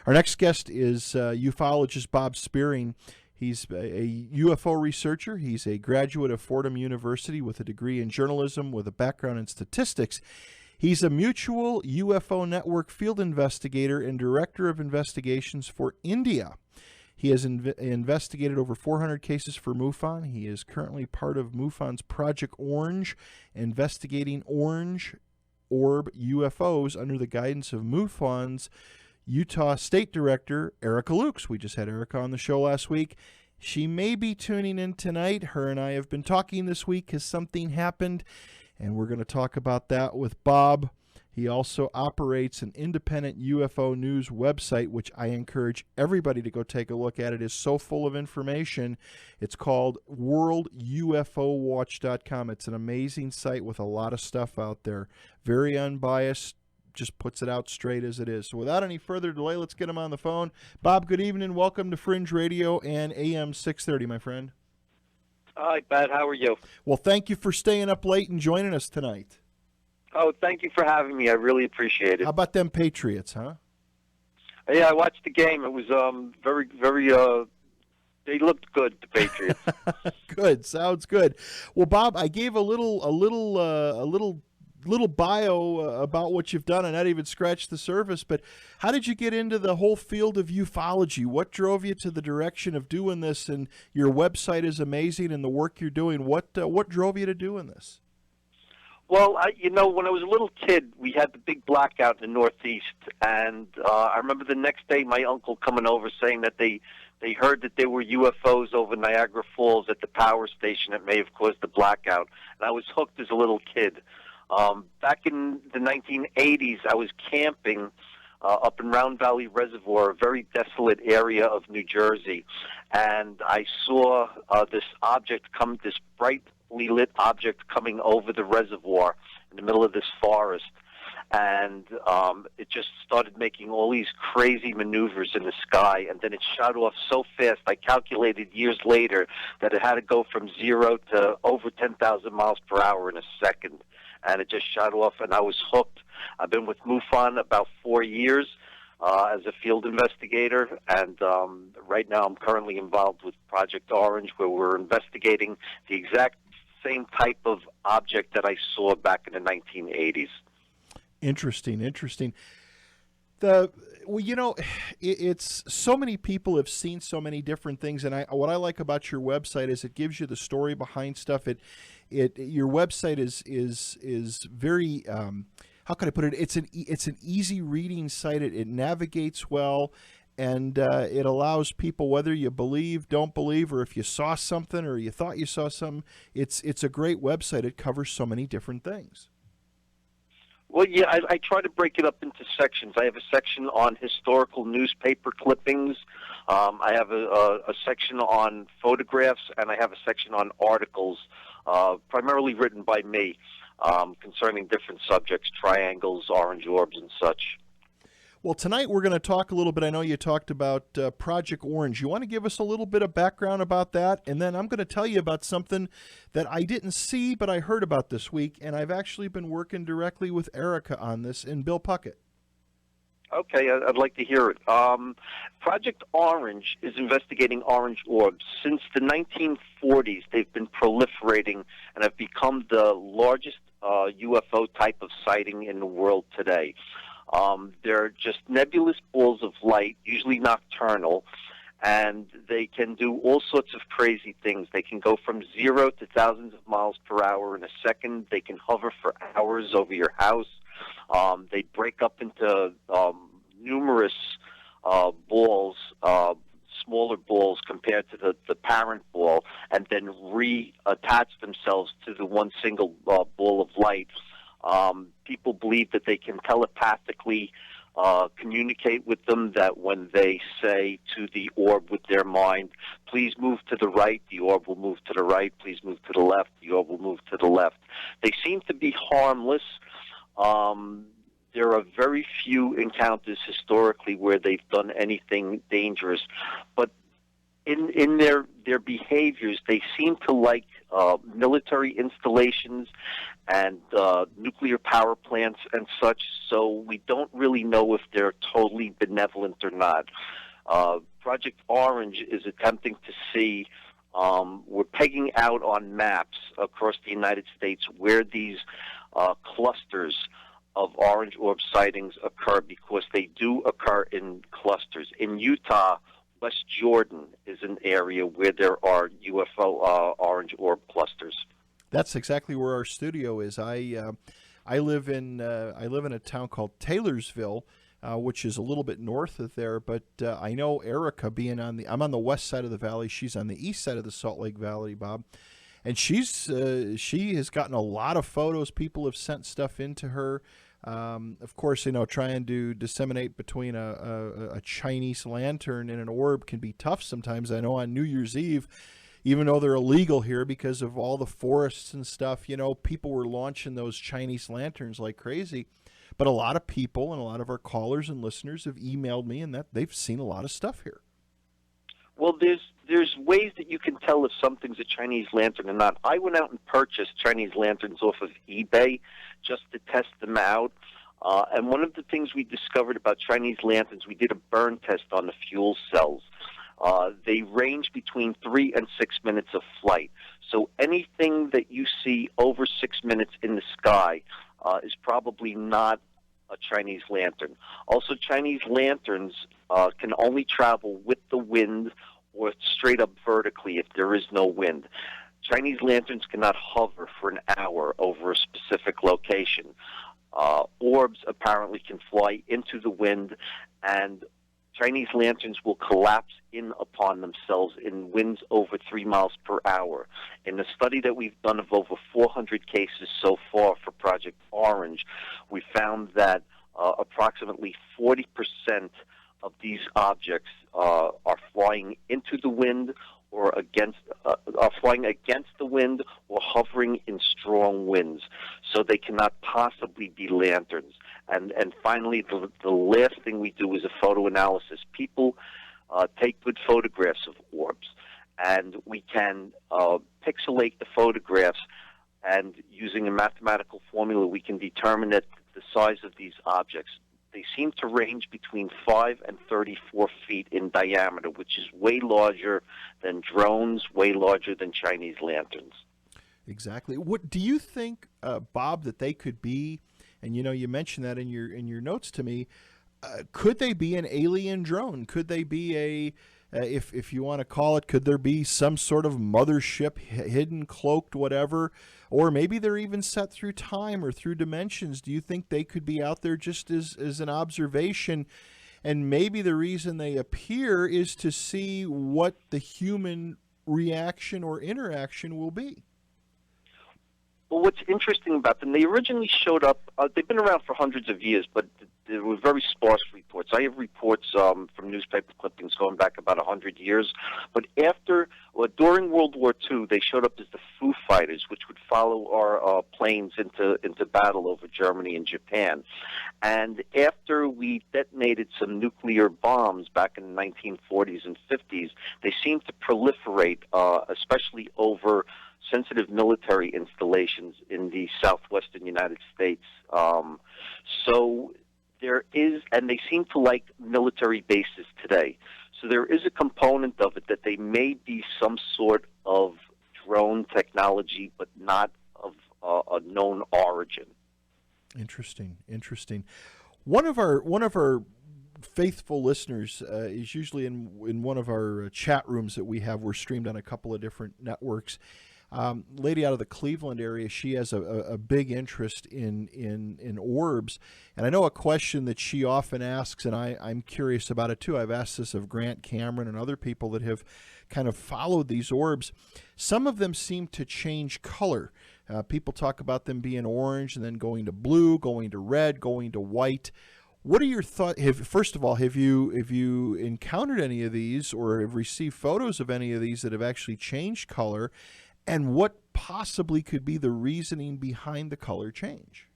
Our next guest is ufologist Bob Spearing. He's a UFO researcher. He's a graduate of Fordham University with a degree in journalism with a background in statistics. He's a Mutual UFO Network field investigator and director of investigations for India. He has investigated over 400 cases for MUFON. He is currently part of MUFON's Project Orange, investigating orange orb UFOs under the guidance of MUFON's Utah State Director, Erica Lukes. We just had Erica on the show last week. She may be tuning in tonight. Her and I have been talking this week because something happened, and we're going to talk about that with Bob. He also operates an independent UFO news website, which I encourage everybody to go take a look at. It is so full of information. It's called worldufowatch.com. It's an amazing site with a lot of stuff out there. Very unbiased, just puts it out straight as it is. So without any further delay, let's get him on the phone. Bob, good evening. Welcome to Fringe Radio and AM 630, my friend. Hi, Pat. How are you? Well, thank you for staying up late and joining us tonight. Oh, thank you for having me. I really appreciate it. How about them Patriots, huh? Yeah, I watched the game. It was very, very. They looked good, the Patriots. Good. Sounds good. Well, Bob, I gave a little bio about what you've done, and not even scratched the surface, but how did you get into the whole field of ufology? What drove you to the direction of doing this? And your website is amazing, and the work you're doing. What drove you to doing this? Well, when I was a little kid, we had the big blackout in the Northeast, and I remember the next day my uncle coming over saying that they heard that there were UFOs over Niagara Falls at the power station that may have caused the blackout, and I was hooked as a little kid. Back in the 1980s, I was camping up in Round Valley Reservoir, a very desolate area of New Jersey, and I saw this brightly lit object coming over the reservoir in the middle of this forest, and it just started making all these crazy maneuvers in the sky, and then it shot off so fast. I calculated years later that it had to go from 0 to over 10,000 miles per hour in a second. And it just shot off, and I was hooked. I've been with MUFON about 4 years as a field investigator, and right now I'm currently involved with Project Orange, where we're investigating the exact same type of object that I saw back in the 1980s. Interesting. It's so many people have seen so many different things, and what I like about your website is it gives you the story behind stuff. Your website is very how can I put it? It's an easy reading site. It navigates well, and it allows people, whether you believe, don't believe, or if you saw something or you thought you saw something. It's a great website. It covers so many different things. Well, yeah, I try to break it up into sections. I have a section on historical newspaper clippings. I have a section on photographs, and I have a section on articles, primarily written by me, concerning different subjects, triangles, orange orbs, and such. Well, tonight we're going to talk a little bit. I know you talked about Project Orange. You want to give us a little bit of background about that? And then I'm going to tell you about something that I didn't see, but I heard about this week, and I've actually been working directly with Erica on this and Bill Puckett. Okay, I'd like to hear it. Project Orange is investigating orange orbs. Since the 1940s, they've been proliferating and have become the largest UFO type of sighting in the world today. They're just nebulous balls of light, usually nocturnal, and they can do all sorts of crazy things. They can go from 0 to thousands of miles per hour in a second. They can hover for hours over your house. They break up into numerous balls, smaller balls compared to the parent ball, and then reattach themselves to the one single ball of light. People believe that they can telepathically communicate with them, that when they say to the orb with their mind, please move to the right, the orb will move to the right, please move to the left, the orb will move to the left. They seem to be harmless. There are very few encounters historically where they've done anything dangerous, but in their behaviors, they seem to like military installations and nuclear power plants and such. So we don't really know if they're totally benevolent or not. Project Orange is attempting to see. We're pegging out on maps across the United States where these clusters of orange orb sightings occur, because they do occur in clusters. In Utah, West Jordan is an area where there are UFO orange orb clusters. That's exactly where our studio is. I live in a town called Taylorsville, which is a little bit north of there. But I know Erica, I'm on the west side of the valley. She's on the east side of the Salt Lake Valley, Bob, and she has gotten a lot of photos. People have sent stuff into her. Of course, trying to disseminate between a Chinese lantern and an orb can be tough sometimes. I know on New Year's Eve, even though they're illegal here because of all the forests and stuff, people were launching those Chinese lanterns like crazy. But a lot of people and a lot of our callers and listeners have emailed me, and that they've seen a lot of stuff here. Well, there's ways that you can tell if something's a Chinese lantern or not. I went out and purchased Chinese lanterns off of eBay just to test them out. And one of the things we discovered about Chinese lanterns, we did a burn test on the fuel cells. They range between 3 and 6 minutes of flight. So anything that you see over 6 minutes in the sky is probably not a Chinese lantern. Also, Chinese lanterns can only travel with the wind or straight up vertically if there is no wind. Chinese lanterns cannot hover for an hour over a specific location. Orbs apparently can fly into the wind, and Chinese lanterns will collapse in upon themselves in winds over 3 miles per hour. In the study that we've done of over 400 cases so far for Project Orange, we found that approximately 40% of these objects are flying into the wind or are flying against the wind or hovering in strong winds. So they cannot possibly be lanterns. And finally, the last thing we do is a photo analysis. People take good photographs of orbs, and we can pixelate the photographs, and using a mathematical formula, we can determine that the size of these objects. They seem to range between 5 and 34 feet in diameter, which is way larger than drones, way larger than Chinese lanterns. Exactly. What do you think, Bob, that they could be? And you mentioned that in your notes to me. Could they be an alien drone? Could they be if you want to call it, could there be some sort of mothership, hidden, cloaked, whatever? Or maybe they're even set through time or through dimensions. Do you think they could be out there just as an observation? And maybe the reason they appear is to see what the human reaction or interaction will be. Well, what's interesting about them, they originally showed up, they've been around for hundreds of years, but there were very sparse reports. I have reports from newspaper clippings going back about 100 years. But during World War II, they showed up as the Foo Fighters, which would follow our planes into battle over Germany and Japan. And after we detonated some nuclear bombs back in the 1940s and 50s, they seemed to proliferate, especially over sensitive military installations in the southwestern United States. So there is, and they seem to like military bases today. So there is a component of it that they may be some sort of drone technology, but not of a known origin. Interesting. One of our faithful listeners is usually in one of our chat rooms that we have. We're streamed on a couple of different networks. Lady out of the Cleveland area, she has a big interest in orbs. And I know a question that she often asks, and I'm curious about it too. I've asked this of Grant Cameron and other people that have kind of followed these orbs. Some of them seem to change color. People talk about them being orange and then going to blue, going to red, going to white. What are your thoughts? First of all, have you encountered any of these or have received photos of any of these that have actually changed color? And what possibly could be the reasoning behind the color change?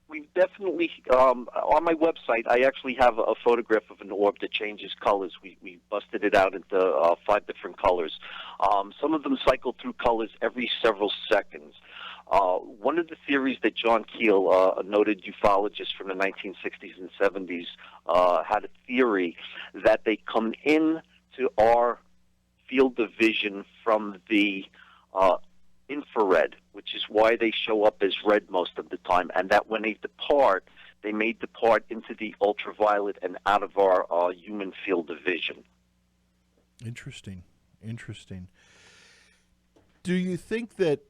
We definitely, on my website, I actually have a photograph of an orb that changes colors. We busted it out into 5 different colors. Some of them cycle through colors every several seconds. One of the theories that John Keel, a noted ufologist from the 1960s and 70s, had a theory that they come in to our field of vision from the infrared, which is why they show up as red most of the time, and that when they may depart into the ultraviolet and out of our human field of vision. Interesting. Do you think that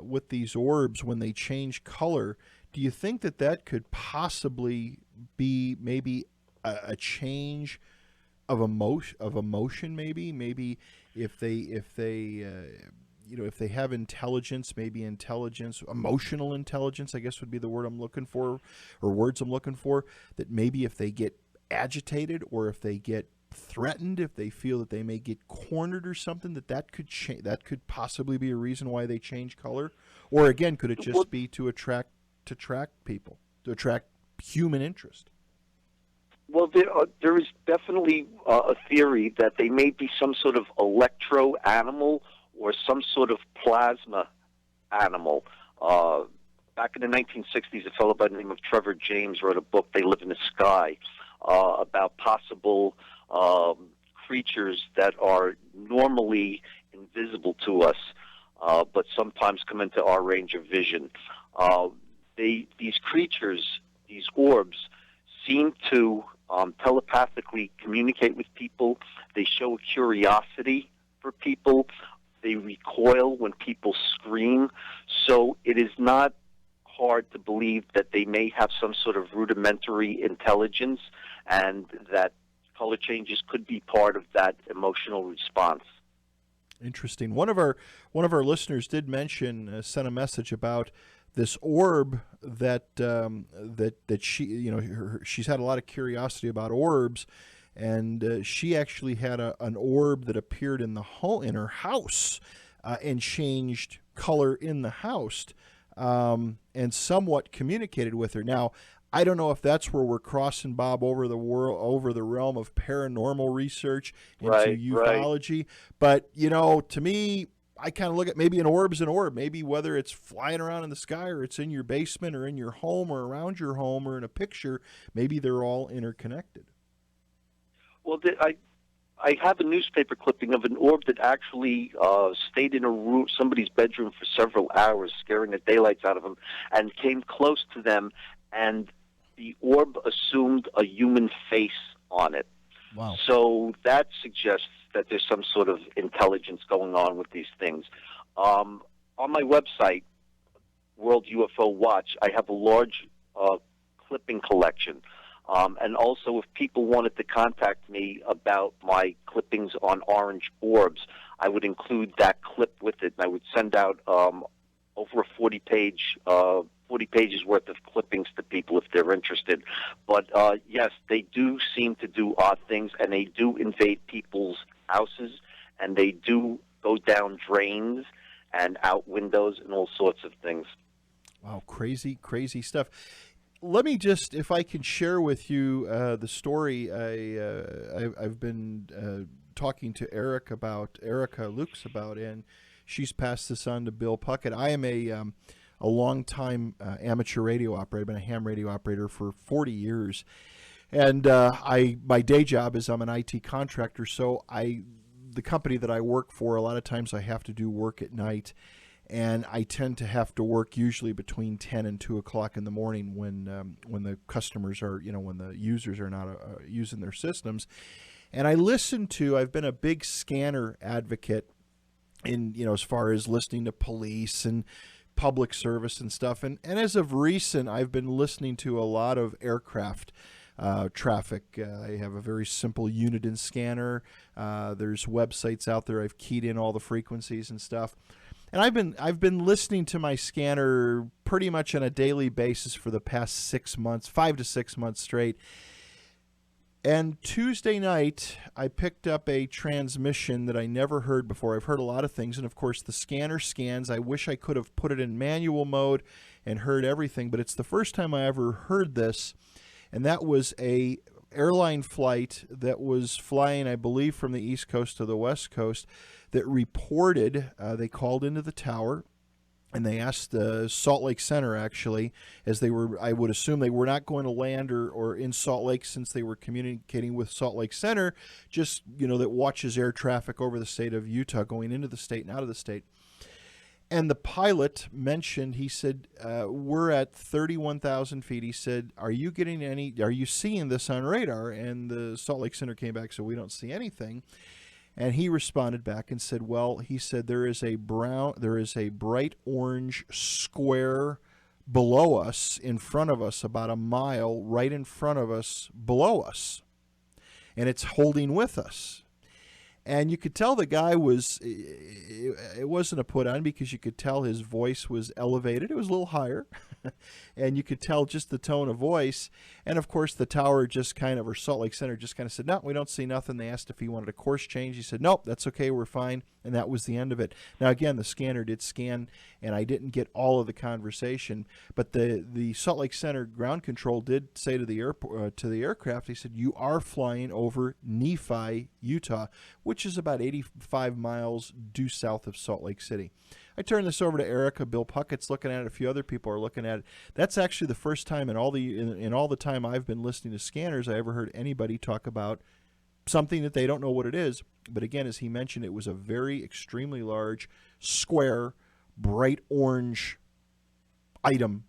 with these orbs, when they change color, do you think that could possibly be maybe a change of emotion, maybe if they have intelligence, maybe emotional intelligence, I guess would be the word I'm looking for, or words I'm looking for, that maybe if they get agitated or if they get threatened, if they feel that they may get cornered or something, that could possibly be a reason why they change color? Or again, could it just be to attract people, to attract human interest? Well, there is definitely a theory that they may be some sort of electro animal or some sort of plasma animal. Back in the 1960s, a fellow by the name of Trevor James wrote a book, They Live in the Sky, about possible creatures that are normally invisible to us, but sometimes come into our range of vision. These creatures, these orbs, seem to telepathically communicate with people. They show a curiosity for people. They recoil when people scream. So it is not hard to believe that they may have some sort of rudimentary intelligence, and that color changes could be part of that emotional response. Interesting. One of our listeners did mention, sent a message about this orb that she, she's had a lot of curiosity about orbs, and she actually had an orb that appeared in her house, and changed color in the house, and somewhat communicated with her. Now, I don't know if that's where we're crossing, Bob, over the realm of paranormal research into ufology, but to me, I kind of look at maybe an orb's an orb. Maybe whether it's flying around in the sky or it's in your basement or in your home or around your home or in a picture, maybe they're all interconnected. Well, I have a newspaper clipping of an orb that actually stayed in somebody's bedroom for several hours, scaring the daylights out of them, and came close to them, and the orb assumed a human face on it. Wow. So that suggests that there's some sort of intelligence going on with these things. On my website, World UFO Watch, I have a large clipping collection. And also, if people wanted to contact me about my clippings on orange orbs, I would include that clip with it, and I would send out over a 40 pages worth of clippings to people if they're interested. But yes, they do seem to do odd things, and they do invade people's houses, and they do go down drains and out windows and all sorts of things. Wow, crazy stuff. Let me just, if I can share with you the story I've been talking to Erica Lukes about, and she's passed this on to Bill Puckett. I am a long-time amateur radio operator. I've been a ham radio operator for 40 years. And my day job is I'm an IT contractor, so the company that I work for, a lot of times I have to do work at night, and I tend to have to work usually between 10 and 2 o'clock in the morning when the customers are, when the users are not using their systems. And I've been a big scanner advocate in, as far as listening to police and public service and stuff. And as of recent, I've been listening to a lot of aircraft traffic. I have a very simple Uniden scanner. There's websites out there. I've keyed in all the frequencies and stuff. And I've been listening to my scanner pretty much on a daily basis for the past 6 months, 5 to 6 months straight. And Tuesday night, I picked up a transmission that I never heard before. I've heard a lot of things, and of course, the scanner scans. I wish I could have put it in manual mode and heard everything, but it's the first time I ever heard this, and that was a airline flight that was flying, I believe, from the East Coast to the West Coast that reported, they called into the tower, and they asked Salt Lake Center, actually, as they were, I would assume they were not going to land or in Salt Lake since they were communicating with Salt Lake Center, just, that watches air traffic over the state of Utah going into the state and out of the state. And the pilot mentioned, he said, we're at 31,000 feet. He said, are you seeing this on radar? And the Salt Lake Center came back, so we don't see anything. And he responded back and said, well, he said, there is a bright orange square below us, in front of us, about a mile, right in front of us, below us. And it's holding with us. And you could tell the guy it wasn't a put on, because you could tell his voice was elevated. It was a little higher. And you could tell just the tone of voice. And of course, the tower or Salt Lake Center just kind of said, no, we don't see nothing. They asked if he wanted a course change. He said, nope, that's okay, we're fine. And that was the end of it. Now, again, the scanner did scan, and I didn't get all of the conversation. But the Salt Lake Center ground control did say to the aircraft, he said, you are flying over Nephi, Utah, which is about 85 miles due south of Salt Lake City. I turn this over to Erica. Bill Puckett's looking at it. A few other people are looking at it. That's actually the first time in all the time I've been listening to scanners I ever heard anybody talk about something that they don't know what it is. But again, as he mentioned, it was a very extremely large, square, bright orange item,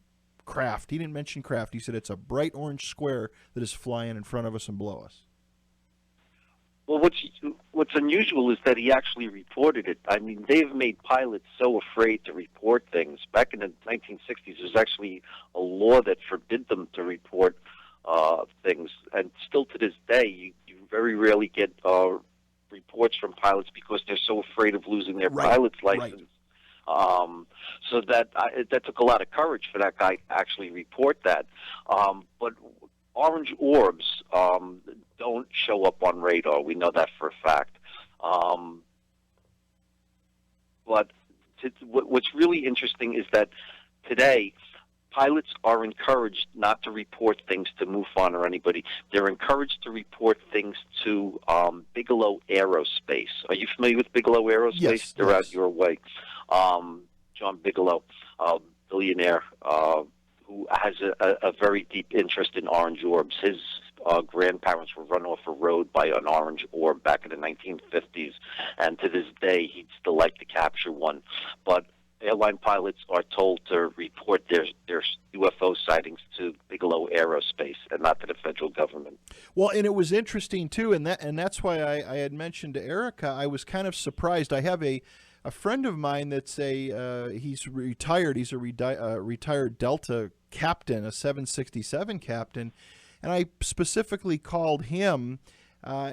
craft. He didn't mention craft. He said it's a bright orange square that is flying in front of us and below us. Well, what's unusual is that he actually reported it. I mean, they've made pilots so afraid to report things. Back in the 1960s, there's actually a law that forbid them to report things. And still to this day, you very rarely get reports from pilots because they're so afraid of losing their pilot's license. Right. So that took a lot of courage for that guy to actually report that. But orange orbs don't show up on radar. We know that for a fact. But what's really interesting is that today, pilots are encouraged not to report things to MUFON or anybody. They're encouraged to report things to Bigelow Aerospace. Are you familiar with Bigelow Aerospace? Yes. They're out your way. John Bigelow, billionaire, who has a very deep interest in orange orbs. His grandparents were run off a road by an orange orb back in the 1950s, and to this day, he'd still like to capture one. But airline pilots are told to report their UFO sightings to Bigelow Aerospace and not to the federal government. Well, and it was interesting, too, and that's why I had mentioned to Erica, I was kind of surprised. I have a friend of mine that's he's retired. He's a retired Delta captain, a 767 captain, and I specifically called him, and I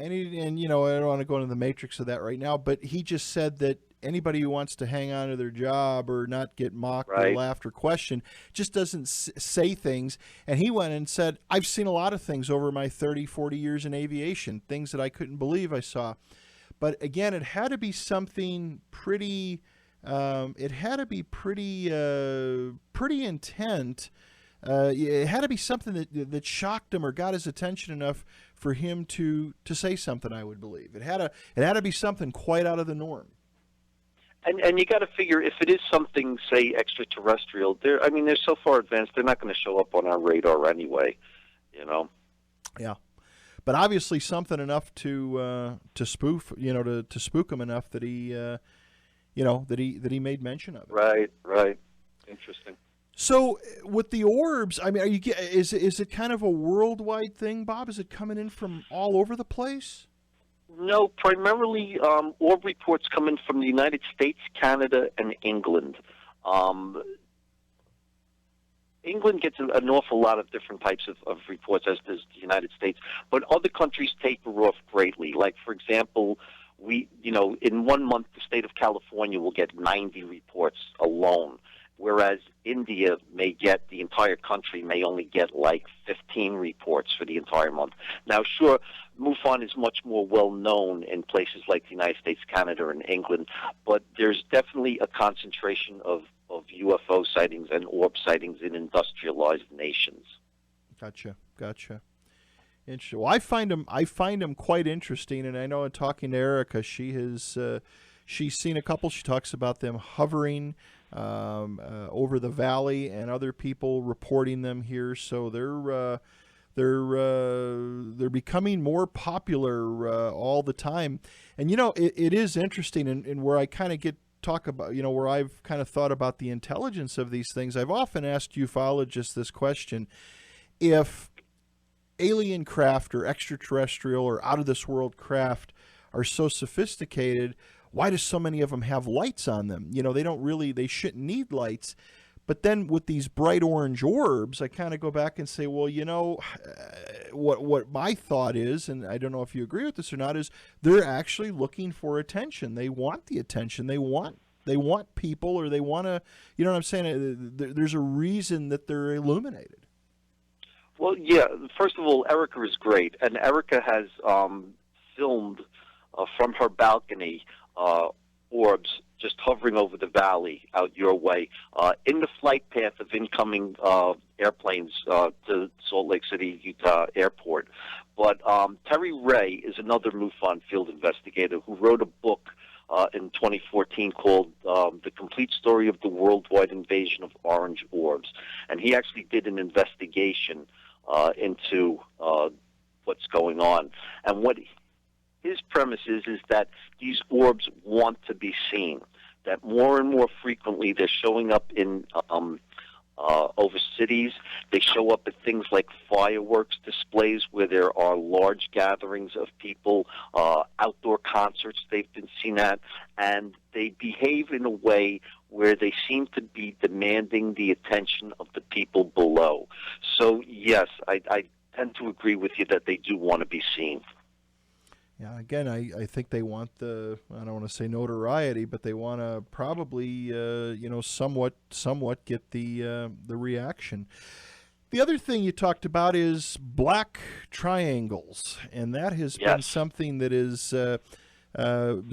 don't want to go into the matrix of that right now, but he just said that anybody who wants to hang on to their job or not get mocked or laughed or questioned just doesn't say things. And he went and said, I've seen a lot of things over my 30, 40 years in aviation, things that I couldn't believe I saw. But again, it had to be something pretty, pretty intent. It had to be something that shocked him or got his attention enough for him to say something, I would believe. It had to be something quite out of the norm. And you got to figure, if it is something, say, extraterrestrial, they're so far advanced, they're not going to show up on our radar anyway, Yeah, but obviously something enough to spoof, to spook him enough that he, that he made mention of it. Right. Interesting. So with the orbs, is it kind of a worldwide thing, Bob? Is it coming in from all over the place? No, primarily orb reports come in from the United States, Canada, and England. England gets an awful lot of different types of reports, as does the United States, but other countries taper off greatly. Like, for example, in 1 month, the state of California will get 90 reports alone. whereas India may get, the entire country may only get like 15 reports for the entire month. Now, sure, MUFON is much more well known in places like the United States, Canada, and England, but there's definitely a concentration of UFO sightings and orb sightings in industrialized nations. Gotcha. Interesting. Well, I find them quite interesting, and I know in talking to Erica, she's seen a couple. She talks about them hovering over the valley, and other people reporting them here. So they're becoming more popular all the time. And it is interesting, and where I kind of talk about, where I've kind of thought about the intelligence of these things. I've often asked ufologists this question: if alien craft or extraterrestrial or out of this world craft are so sophisticated, why do so many of them have lights on them? They shouldn't need lights. But then with these bright orange orbs, I kind of go back and say, well, what my thought is, and I don't know if you agree with this or not, is they're actually looking for attention. They want the attention. They want people, or they want to, you know what I'm saying? There's a reason that they're illuminated. Well, yeah. First of all, Erica is great, and Erica has filmed from her balcony orbs just hovering over the valley out your way in the flight path of incoming airplanes to Salt Lake City, Utah airport. But Terry Ray is another MUFON field investigator who wrote a book in 2014 called The Complete Story of the Worldwide Invasion of Orange Orbs. And he actually did an investigation into what's going on. And what his premise is that these orbs want to be seen, that more and more frequently they're showing up in over cities. They show up at things like fireworks displays where there are large gatherings of people, outdoor concerts they've been seen at, and they behave in a way where they seem to be demanding the attention of the people below. So, yes, I tend to agree with you that they do want to be seen. Yeah, again, I think they want I don't want to say notoriety, but they want to probably, somewhat get the reaction. The other thing you talked about is black triangles, and that has been something that is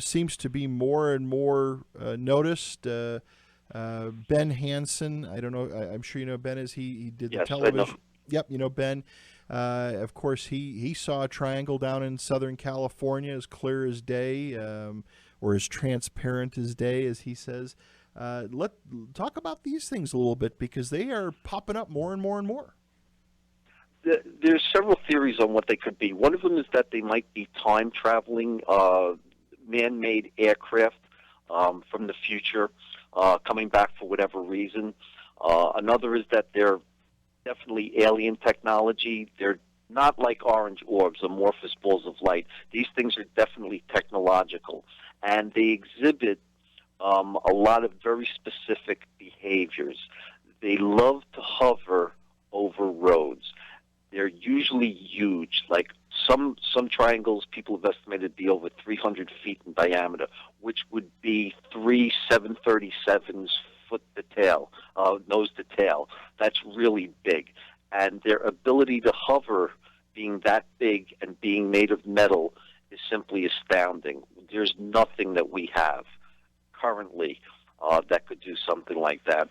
seems to be more and more noticed. Ben Hansen, I don't know, I'm sure you know Ben, he did the television. I know. Yep, Ben. Of course, he saw a triangle down in Southern California, as clear as day, or as transparent as day, as he says. Let's talk about these things a little bit, because they are popping up more and more and more. There's several theories on what they could be. One of them is that they might be time-traveling man-made aircraft from the future, coming back for whatever reason. Another is that they're definitely alien technology. They're not like orange orbs, amorphous balls of light. These things are definitely technological, and they exhibit a lot of very specific behaviors. They love to hover over roads. They're usually huge. Like some triangles, people have estimated to be over 300 feet in diameter, which would be 3 737s foot to tail, nose to tail. That's really big. And their ability to hover, being that big and being made of metal, is simply astounding. There's nothing that we have currently that could do something like that.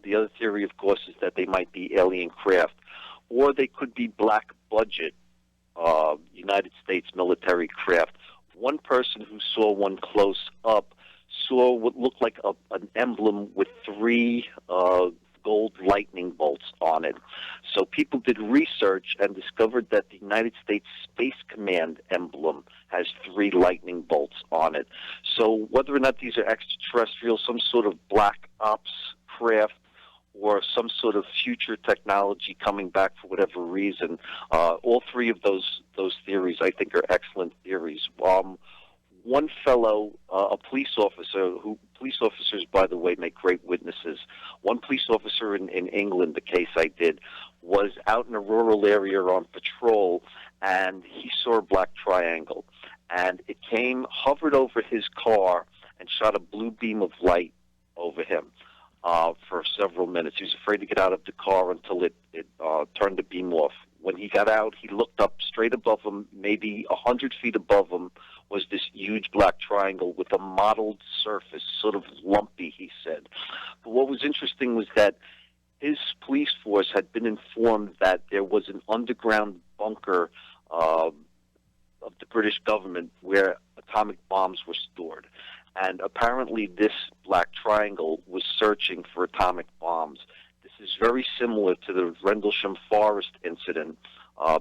The other theory, of course, is that they might be alien craft, or they could be black budget United States military craft. One person who saw one close up saw what looked like an emblem with 3 gold lightning bolts on it. So people did research and discovered that the United States Space Command emblem has 3 lightning bolts on it. So whether or not these are extraterrestrial, some sort of black ops craft, or some sort of future technology coming back for whatever reason, all 3 of those theories I think are excellent theories. One fellow, a police officer, police officers, by the way, make great witnesses. One police officer in England, the case I did, was out in a rural area on patrol, and he saw a black triangle. And it hovered over his car, and shot a blue beam of light over him. for several minutes. He was afraid to get out of the car until it turned the beam off. When he got out, he looked up. Straight above him, maybe 100 feet above him, was this huge black triangle with a mottled surface, sort of lumpy, he said. But what was interesting was that his police force had been informed that there was an underground bunker of the British government where atomic bombs were stored. And apparently this black triangle was searching for atomic bombs. This is very similar to the Rendlesham Forest incident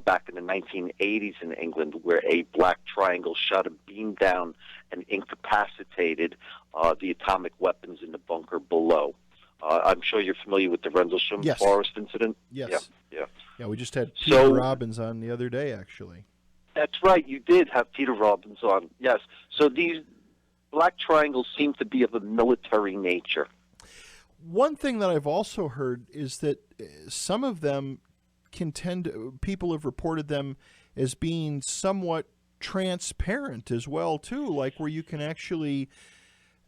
back in the 1980s in England, where a black triangle shot a beam down and incapacitated the atomic weapons in the bunker below. I'm sure you're familiar with the Rendlesham Forest incident. Yes. Yeah, we just had Peter So- Robbins on the other day, actually. That's right. You did have Peter Robbins on. Yes. So these black triangles seem to be of a military nature. One thing that I've also heard is that some of them people have reported them as being somewhat transparent as well, too, like where you can actually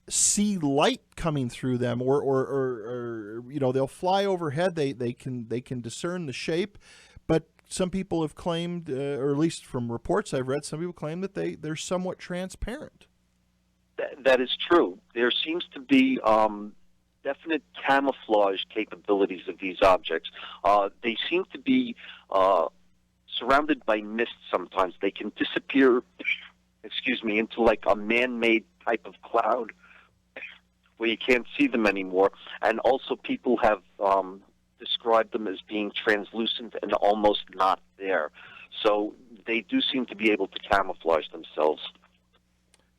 see light coming through them, or you know, they'll fly overhead. They can discern the shape, but some people have claimed, or at least from reports I've read, some people claim that they're somewhat transparent. That is true. There seems to be definite camouflage capabilities of these objects. They seem to be surrounded by mist sometimes. They can disappear, into like a man-made type of cloud where you can't see them anymore. And also people have described them as being translucent and almost not there. So they do seem to be able to camouflage themselves.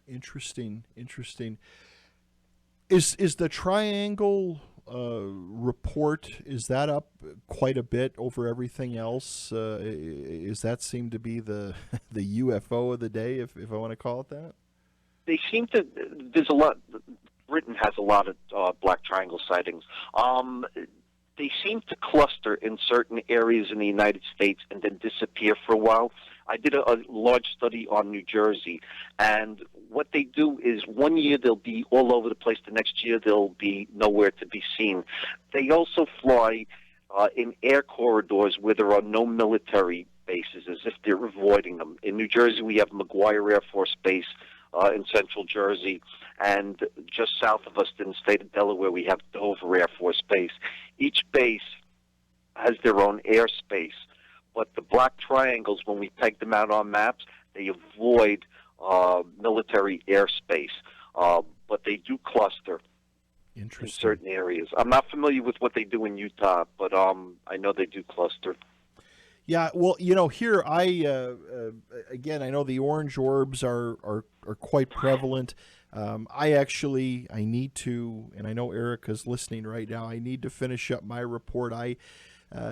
Interesting. Is the triangle report, is that up quite a bit over everything else? Is that seem to be the the UFO of the day, if I want to call it that? They seem to. There's a lot. Britain has a lot of black triangle sightings. They seem to cluster in certain areas in the United States and then disappear for a while. I did a large study on New Jersey, and what they do is one year they'll be all over the place, the next year they'll be nowhere to be seen. They also fly in air corridors where there are no military bases, as if they're avoiding them. In New Jersey, we have McGuire Air Force Base in central Jersey, and just south of us in the state of Delaware, we have Dover Air Force Base. Each base has their own airspace, but the black triangles, when we peg them out on maps, they avoid military airspace, but they do cluster in certain areas. I'm not familiar with what they do in Utah, but I know they do cluster. Yeah, well, you know, here again, I know the orange orbs are quite prevalent. I need to, and I know Erica's listening right now, I need to finish up my report. I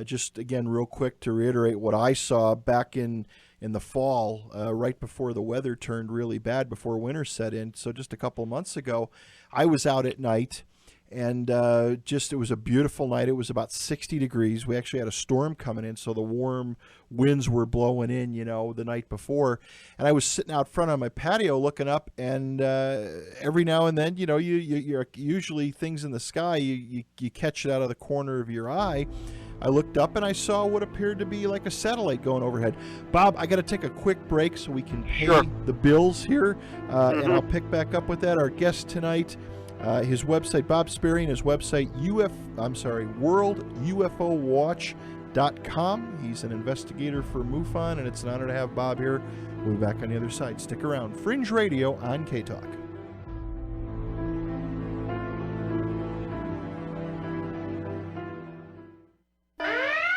just, again, real quick to reiterate what I saw back in the fall, right before the weather turned really bad, before winter set in. So just a couple of months ago, I was out at night, and it was a beautiful night. It was about 60 degrees. We actually had a storm coming in, so the warm winds were blowing in, the night before. And I was sitting out front on my patio looking up, and every now and then, you're usually things in the sky, you catch it out of the corner of your eye. I looked up and I saw what appeared to be like a satellite going overhead. Bob, I got to take a quick break so we can pay the bills here, and I'll pick back up with that. Our guest tonight, his website, Bob Spearing, his website, worldufowatch.com. He's an investigator for MUFON, and it's an honor to have Bob here. We'll be back on the other side. Stick around. Fringe Radio on K-Talk.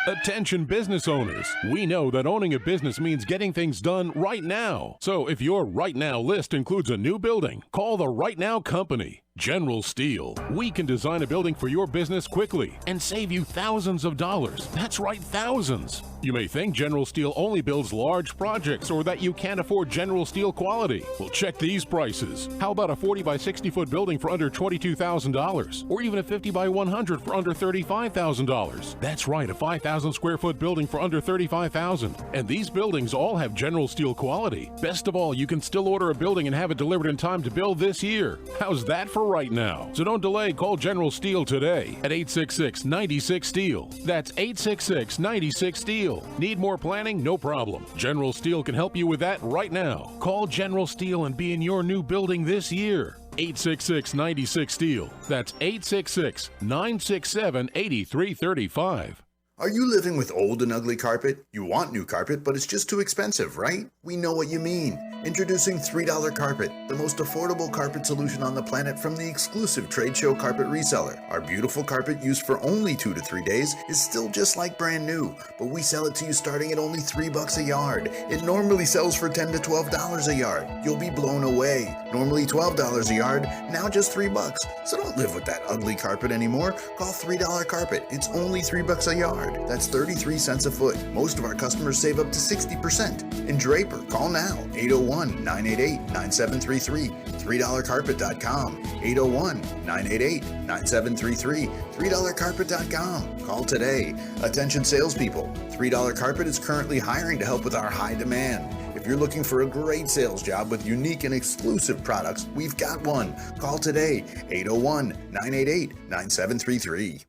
Attention business owners. We know that owning a business means getting things done right now. So if your right now list includes a new building, call the Right Now Company. General Steel. We can design a building for your business quickly and save you thousands of dollars. That's right, thousands. You may think General Steel only builds large projects or that you can't afford General Steel quality. Well, check these prices. How about a 40 by 60 foot building for under $22,000? Or even a 50 by 100 for under $35,000? That's right, a 5,000 square foot building for under $35,000. And these buildings all have General Steel quality. Best of all, you can still order a building and have it delivered in time to build this year. How's that for right now. So don't delay. Call General Steel today at 866-96-STEEL. That's 866-96-STEEL. Need more planning? No problem. General Steel can help you with that right now. Call General Steel and be in your new building this year. 866-96-STEEL. That's 866-967-8335. Are you living with old and ugly carpet? You want new carpet, but it's just too expensive, right? We know what you mean. Introducing $3 Carpet, the most affordable carpet solution on the planet from the exclusive trade show carpet reseller. Our beautiful carpet used for only 2 to 3 days is still just like brand new, but we sell it to you starting at only $3 a yard. It normally sells for $10 to $12 a yard. You'll be blown away. Normally $12 a yard, now just $3. So don't live with that ugly carpet anymore. Call $3 Carpet. It's only $3 a yard. That's 33 cents a foot. Most of our customers save up to 60%. In Draper, call now, 801-988-9733, $3carpet.com, 801-988-9733, $3carpet.com. Call today. Attention salespeople, $3 Carpet is currently hiring to help with our high demand. If you're looking for a great sales job with unique and exclusive products, we've got one. Call today, 801-988-9733.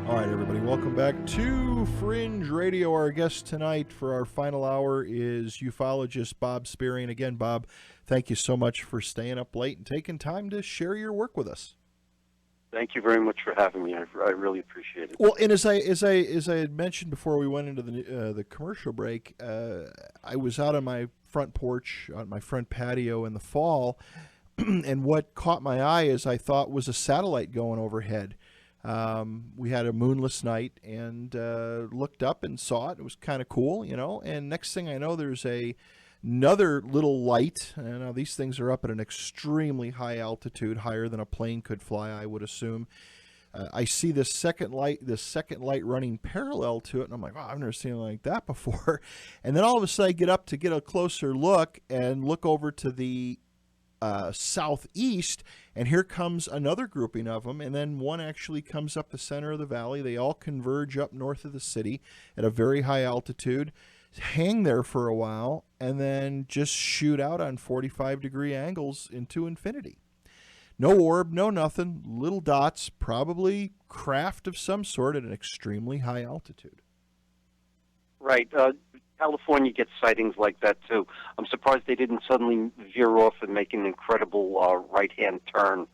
All right, everybody, welcome back to Fringe Radio. Our guest tonight for our final hour is ufologist Bob Spearing. Again, Bob, thank you so much for staying up late and taking time to share your work with us. Thank you very much for having me. I really appreciate it. Well, and as I had mentioned before we went into the commercial break, I was out on my front porch, on my front patio in the fall, and what caught my eye is I thought was a satellite going overhead. We had a moonless night and looked up and saw it. It was kind of cool, you know. And next thing I know, there's another little light. And now these things are up at an extremely high altitude, higher than a plane could fly, I would assume. I see this second light running parallel to it, and I'm like, wow, I've never seen anything like that before. And then all of a sudden, I get up to get a closer look and look over to the southeast, and here comes another grouping of them, and then one actually comes up the center of the valley. They all converge up north of the city at a very high altitude, hang there for a while, and then just shoot out on 45-degree angles into infinity. No orb, no nothing, little dots, probably craft of some sort at an extremely high altitude. Right. California gets sightings like that, too. I'm surprised they didn't suddenly veer off and make an incredible right-hand turn,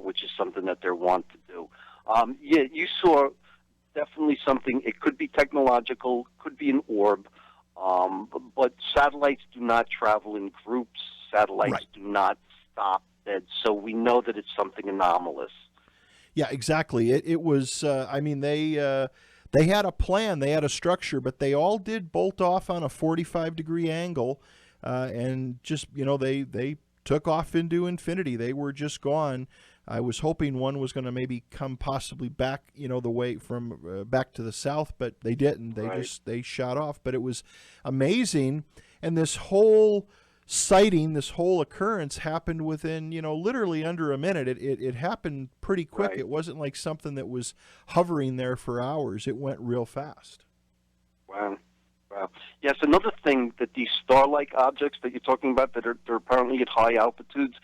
which is something that they're wont to do. Yeah, you saw definitely something. It could be technological, could be an orb, but satellites do not travel in groups. Satellites do not stop dead, so we know that it's something anomalous. Yeah, exactly. It was, they had a plan, they had a structure, but they all did bolt off on a 45-degree angle, and just, they took off into infinity. They were just gone. I was hoping one was going to maybe come possibly back, the way from back to the south, but they didn't. They shot off. But it was amazing, and this whole sighting, this whole occurrence happened within, literally under a minute. It happened pretty quick. It wasn't like something that was hovering there for hours. It went real fast. Wow. Yes, another thing that these star-like objects that you're talking about that are they're apparently at high altitudes,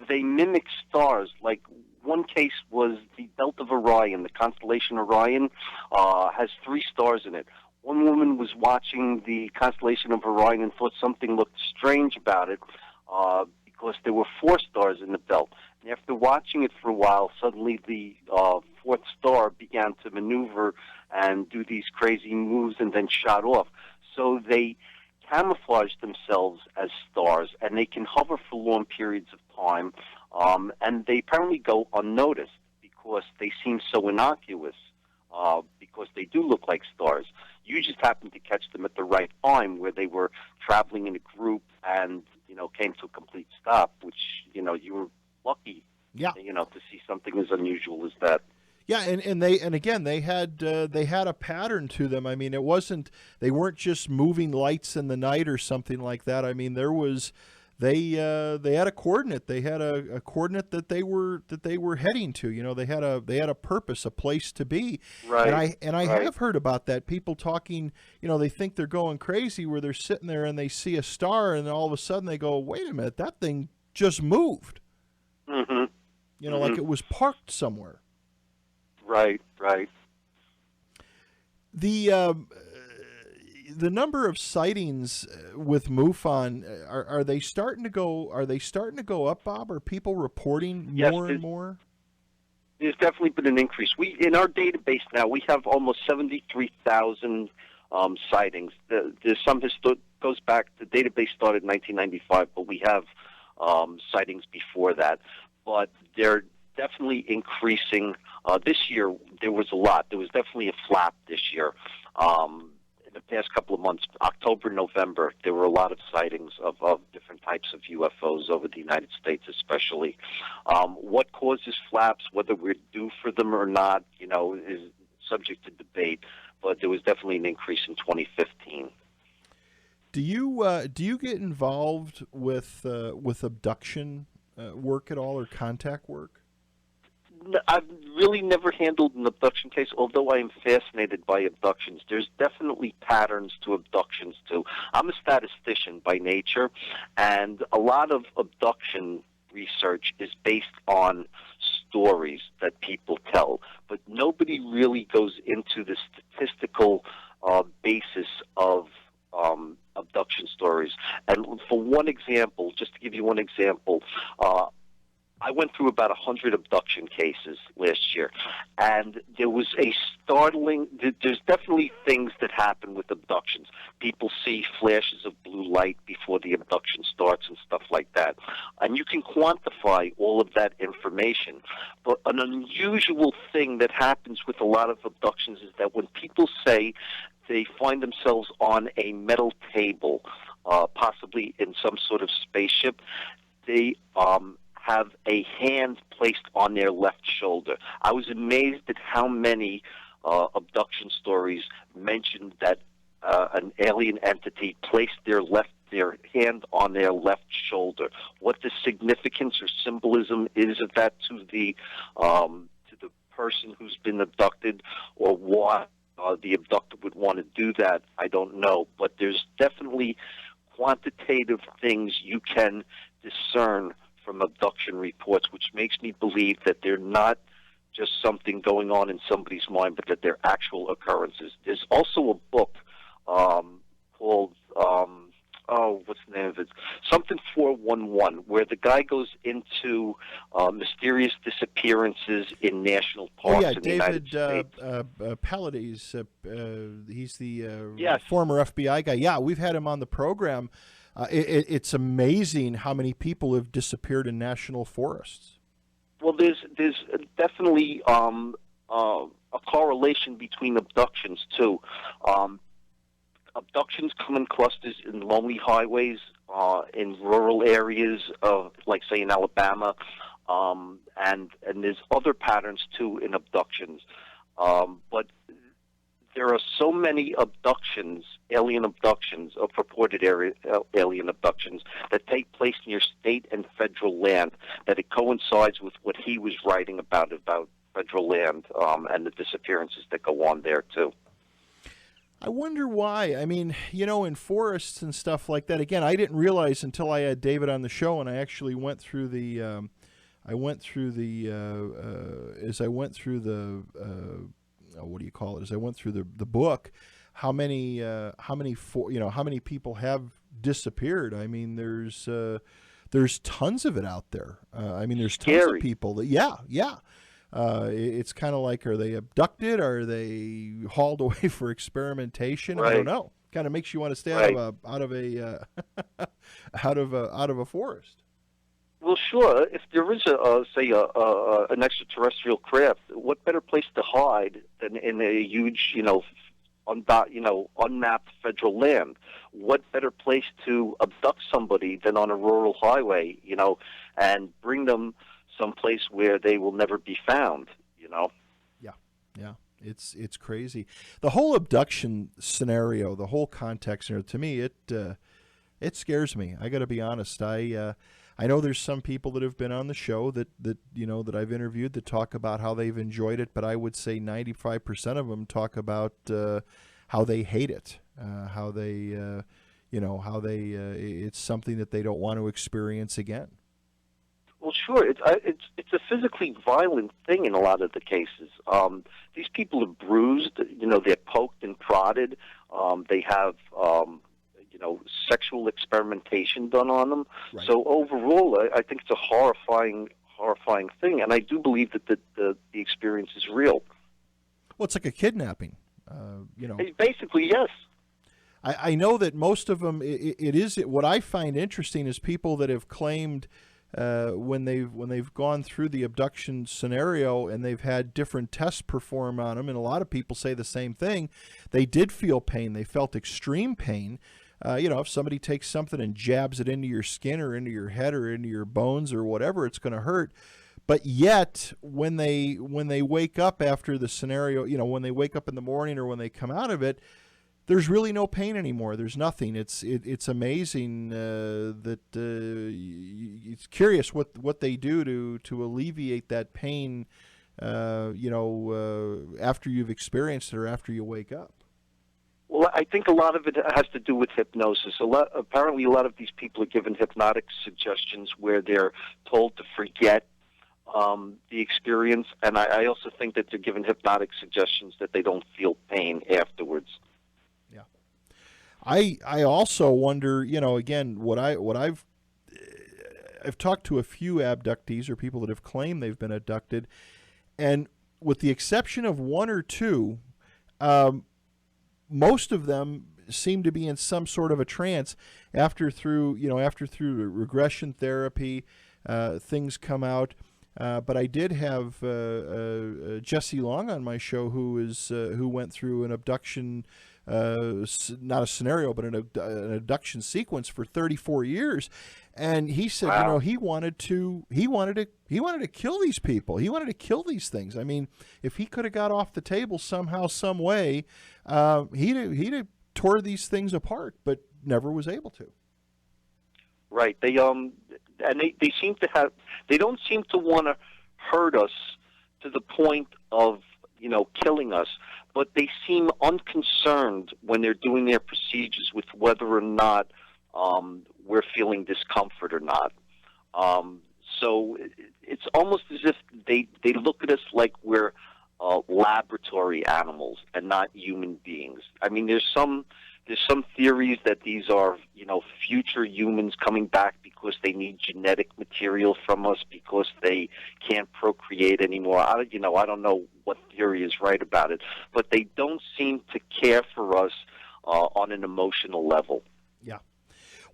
they mimic stars. Like one case was the Belt of Orion, the constellation Orion, has 3 stars in it. One woman was watching the constellation of Orion and thought something looked strange about it because there were 4 stars in the belt. And after watching it for a while, suddenly the 4th star began to maneuver and do these crazy moves and then shot off. So they camouflage themselves as stars, and they can hover for long periods of time, and they apparently go unnoticed because they seem so innocuous, because they do look like stars. You just happened to catch them at the right time where they were traveling in a group and, came to a complete stop, which, you were lucky, to see something as unusual as that. Yeah, they had a pattern to them. I mean, they weren't just moving lights in the night or something like that. I mean, there was they had a coordinate. They had a coordinate that they were heading to. You know, they had a purpose, a place to be. Right. And I right. have heard about that. People talking, you know, they think they're going crazy where they're sitting there and they see a star and all of a sudden they go, wait a minute, that thing just moved. Mm-hmm. You know, like it was parked somewhere. Right. Right. The number of sightings with MUFON are they starting to go? Are they starting to go up, Bob? Are people reporting more and more? There's definitely been an increase. We in our database now we have almost 73,000 sightings. There's some goes back. The database started in 1995, but we have sightings before that. But they're definitely increasing. This year there was a lot. There was definitely a flap this year. In the past couple of months, October, November, there were a lot of sightings of different types of UFOs over the United States, especially. What causes flaps, whether we're due for them or not, you know, is subject to debate. But there was definitely an increase in 2015. Do you get involved with abduction work at all or contact work? I've really never handled an abduction case, although I am fascinated by abductions. There's definitely patterns to abductions, too. I'm a statistician by nature, and a lot of abduction research is based on stories that people tell, but nobody really goes into the statistical basis of abduction stories. And for one example, just to give you one example, I went through about 100 abduction cases last year, and there was a startling. There's definitely things that happen with abductions. People see flashes of blue light before the abduction starts and stuff like that, and you can quantify all of that information. But an unusual thing that happens with a lot of abductions is that when people say they find themselves on a metal table, possibly in some sort of spaceship, they have a hand placed on their left shoulder. I was amazed at how many abduction stories mentioned that an alien entity placed their hand on their left shoulder. What the significance or symbolism is of that to the person who's been abducted, or why the abductor would want to do that, I don't know. But there's definitely quantitative things you can discern from abduction reports, which makes me believe that they're not just something going on in somebody's mind, but that they're actual occurrences. There's also a book called, what's the name of it? Something 411, where the guy goes into mysterious disappearances in national parks in the United States. Paladis, he's the Yes. former FBI guy. Yeah, we've had him on the program. It's amazing how many people have disappeared in national forests. Well, there's definitely a correlation between abductions too. Abductions come in clusters in lonely highways, in rural areas of, like, say, in Alabama, and there's other patterns too in abductions. But there are so many abductions, alien abductions, or purported alien abductions, that take place near state and federal land, that it coincides with what he was writing about federal land and the disappearances that go on there, too. I wonder why. I mean, you know, in forests and stuff like that, again, I didn't realize until I had David on the show, and I actually went through the, what do you call it? As I went through the book, how many people have disappeared. I mean, there's tons of it out there. I mean, there's tons of people that, yeah. It's kind of like, are they abducted? Are they hauled away for experimentation? Right. I don't know. Kind of makes you want to stay out of a forest. Well, sure. If there is an extraterrestrial craft, what better place to hide than in a huge, unmapped federal land? What better place to abduct somebody than on a rural highway, and bring them someplace where they will never be found, Yeah. It's crazy. The whole abduction scenario, the whole context scenario, to me, It scares me. I got to be honest. I know there's some people that have been on the show that that I've interviewed that talk about how they've enjoyed it, but I would say 95% of them talk about how they hate it, how they it's something that they don't want to experience again. Well, sure. It's a physically violent thing in a lot of the cases. These people are bruised. They're poked and prodded. They have sexual experimentation done on them. Right. So overall, I think it's a horrifying thing, and I do believe that the experience is real. Well, it's like a kidnapping. Basically, yes. I know that most of them. It is what I find interesting is people that have claimed. When they've gone through the abduction scenario and they've had different tests performed on them, and a lot of people say the same thing, they did feel pain. They felt extreme pain. If somebody takes something and jabs it into your skin or into your head or into your bones or whatever, it's going to hurt. But yet, when they wake up after the scenario, when they wake up in the morning or when they come out of it, there's really no pain anymore. There's nothing. It's amazing that it's curious what they do to alleviate that pain. After you've experienced it or after you wake up. Well, I think a lot of it has to do with hypnosis. Apparently, a lot of these people are given hypnotic suggestions where they're told to forget the experience, and I also think that they're given hypnotic suggestions that they don't feel pain afterwards. I also wonder, again, I've talked to a few abductees or people that have claimed they've been abducted, and with the exception of one or two, most of them seem to be in some sort of a trance through regression therapy, things come out. But I did have Jesse Long on my show who went through an abduction. Not a scenario, but an abduction sequence for 34 years, and he said, wow. He wanted to kill these people. He wanted to kill these things. I mean, if he could have got off the table somehow, some way, he'd have tore these things apart, but never was able to. Right. They seem to have. They don't seem to want to hurt us to the point of killing us. But they seem unconcerned when they're doing their procedures with whether or not we're feeling discomfort or not. So it's almost as if they look at us like we're laboratory animals and not human beings. I mean, there's some theories that these are future humans coming back because they need genetic material from us because they can't procreate anymore. I don't know what theory is right about it, but they don't seem to care for us on an emotional level. Yeah.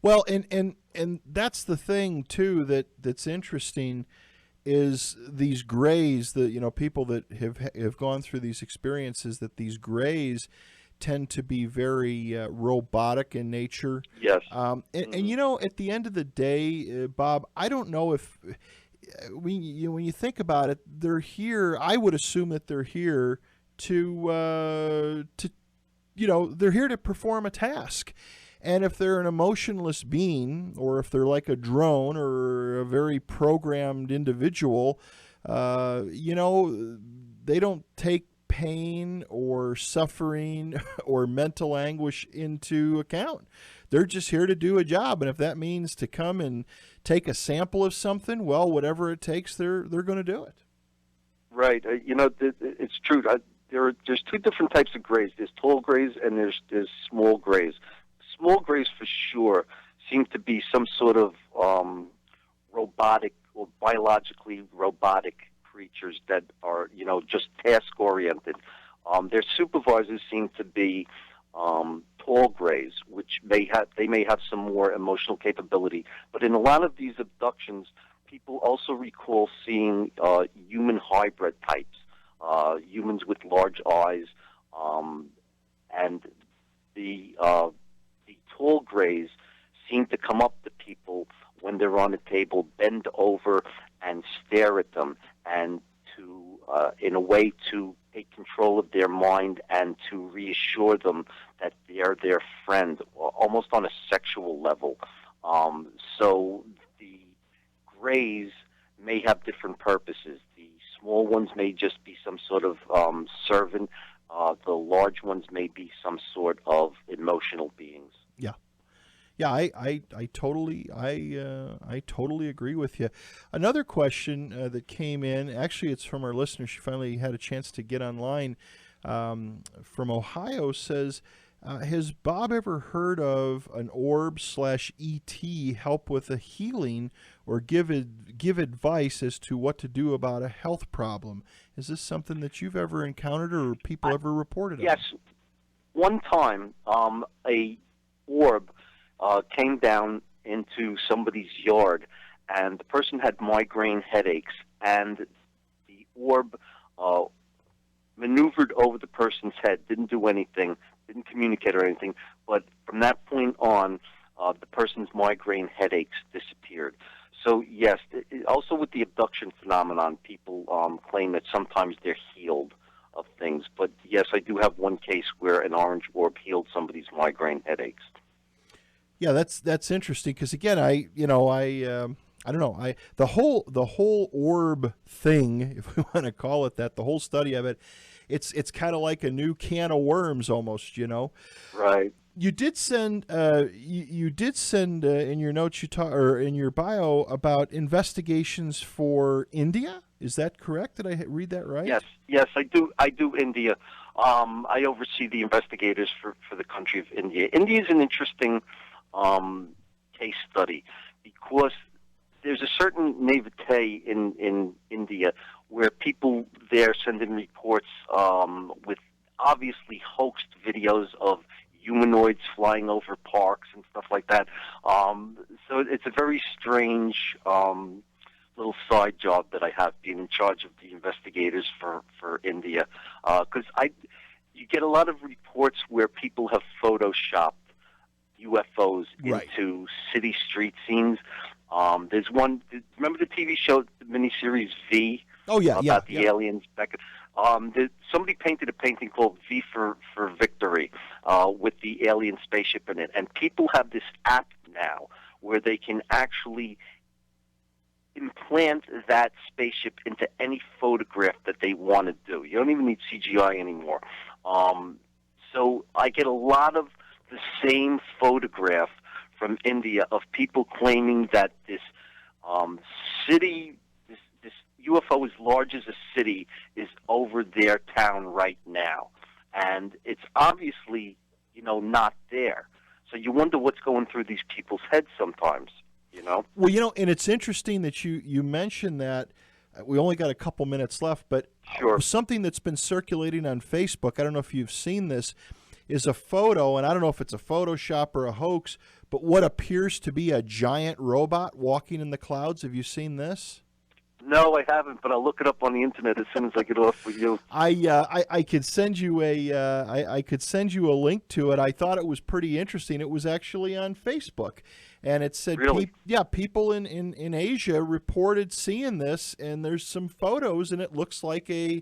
Well, and that's the thing too that's interesting is these grays, people that have gone through these experiences, that these grays tend to be very robotic in nature. Yes. And at the end of the day, Bob, I don't know if when you think about it, they're here. I would assume that they're here they're here to perform a task. And if they're an emotionless being, or if they're like a drone or a very programmed individual, they don't take pain or suffering or mental anguish into account. They're just here to do a job, and if that means to come and take a sample of something, well, whatever it takes, they're going to do it. Right. It's true. There's two different types of grays. There's tall grays and there's small grays. Small grays, for sure, seem to be some sort of robotic or biologically robotic creatures that are, just task-oriented. Their supervisors seem to be tall grays, which may have some more emotional capability. But in a lot of these abductions, people also recall seeing human hybrid types, humans with large eyes, and the tall grays seem to come up to people when they're on a table, bend over and stare at them, and to in a way to take control of their mind and to reassure them that they're their friend, almost on a sexual level. So the grays may have different purposes. The small ones may just be some sort of servant. The large ones may be some sort of emotional beings. Yeah. Yeah, I totally agree with you. Another question that came in, actually it's from our listener. She finally had a chance to get online. From Ohio, says, has Bob ever heard of an orb/ET help with a healing or give advice as to what to do about a health problem? Is this something that you've ever encountered or people ever reported on? Yes. One time, a orb came down into somebody's yard, and the person had migraine headaches, and the orb maneuvered over the person's head, didn't do anything, didn't communicate or anything, but from that point on, the person's migraine headaches disappeared. So, yes, also with the abduction phenomenon, people claim that sometimes they're healed of things. But, yes, I do have one case where an orange orb healed somebody's migraine headaches. Yeah, that's interesting because, again, I don't know, the whole orb thing, if we want to call it that, the whole study of it, it's kind of like a new can of worms almost, Right. You did send in your notes or in your bio about investigations for India. Is that correct? Did I read that right? Yes, I do. I do India. I oversee the investigators for the country of India. India is an interesting case study because there's a certain naivete in India where people there send in reports with obviously hoaxed videos of humanoids flying over parks and stuff like that. So it's a very strange little side job that I have, being in charge of the investigators for India. Because you get a lot of reports where people have photoshopped UFOs into city street scenes. There's one. Remember the TV show, the miniseries V? Oh yeah, about the aliens back. Somebody painted a painting called V for Victory with the alien spaceship in it, and people have this app now where they can actually implant that spaceship into any photograph that they want to do. You don't even need CGI anymore. So I get a lot of the same photograph from India of people claiming that this city, this UFO as large as a city, is over their town right now. And it's obviously, not there. So you wonder what's going through these people's heads sometimes, Well, and it's interesting that you mentioned that. We only got a couple minutes left, but sure. Something that's been circulating on Facebook, I don't know if you've seen this, is a photo, and I don't know if it's a Photoshop or a hoax, but what appears to be a giant robot walking in the clouds. Have you seen this? No, I haven't, but I'll look it up on the internet as soon as I get off with you. I could send you I could send you a link to it. I thought it was pretty interesting. It was actually on Facebook, and it said, really? People in Asia reported seeing this, and there's some photos, and it looks like a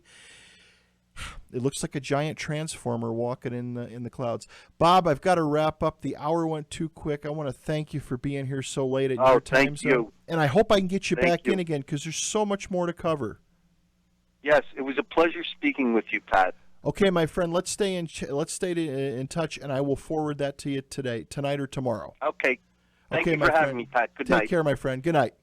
giant transformer walking in the clouds. Bob, I've got to wrap up. The hour went too quick. I want to thank you for being here so late at your time zone. You. And I hope I can get you Thank back you. in again because there's so much more to cover. Yes, it was a pleasure speaking with you, Pat. Okay, my friend, let's stay in touch, and I will forward that to you tonight or tomorrow. Okay. Thank you my for having friend. me, Pat. Good Take night. care, my friend. Good night.